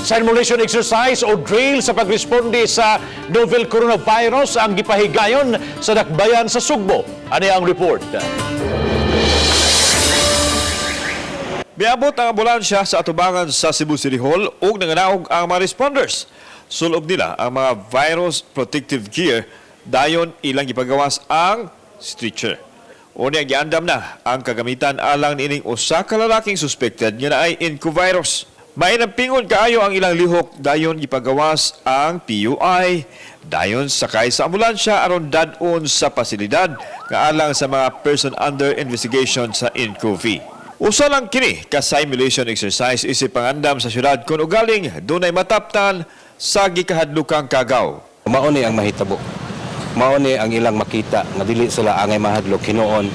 Simulation exercise o drill sa pagresponde sa novel coronavirus ang gipahigayon sa dakbayan sa Sugbo. Ano ang report? Miabot ang ambulansya sa atubangan sa Cebu City Hall ug nanganaog ang mga responders. Sulob nila ang mga virus protective gear dayon ilang gipagawas ang stretcher. Una giandam na ang kagamitan alang niining usa ka lalaking suspected nga naay inco-virus. Mainang kaayo ang ilang lihok dayon gipagawas ang PUI. Dayon sakay sa ambulansya aron dadon sa pasilidad nga alang sa mga person under investigation sa INCOV. Usa lang kini ka simulation exercise isip pangandam sa syudad kung ugaling dunay mataptan sa gikahadlukang kagaw. Mao ni ang mahitabo. Mao ni ang ilang makita nga dili sila angay mahadlok hinuon.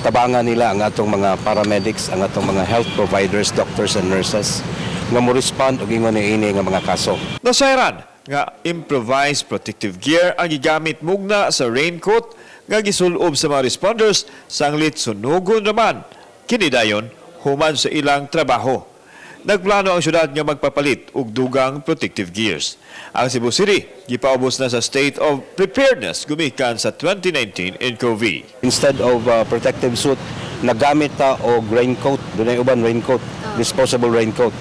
Tabangan nila ang atong mga paramedics, ang atong mga health providers, doctors and nurses nga mo respond og ingon niini nga mga kaso. Nasayran nga improvised protective gear ang gigamit mugna sa raincoat nga gisulob sa mga responders sanglit sunugon naman kini dayon human sa ilang trabaho. Nagplano ang syudad nga magpapalit og dugang protective gears. Ang Cebu City gipaubos na sa state of preparedness gumikan sa 2019 INCOV. Instead of protective suit, nagamit ta og raincoat, dunay uban raincoat, disposable raincoat.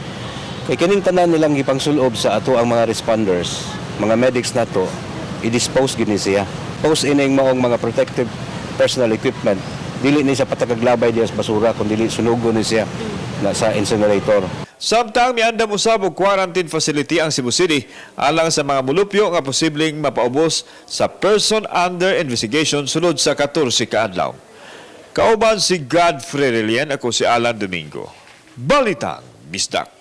Kay kining tanan nilang gipangsulob sa ato ang mga responders, mga medics nato, i-dispose gini siya. Post ining maong mga protective personal equipment, dili ni sa patagaglabay diya sa basura, kundi dili sunugon ni siya sa incinerator. Samtang miandam usab og quarantine facility ang Cebu City alang sa mga mulupyo nga posibleng mapaubos sa person under investigation sulod sa 14 ka adlaw. Kauban si Godfrey Relian, ako si Alan Domingo. Balitang Bisdak.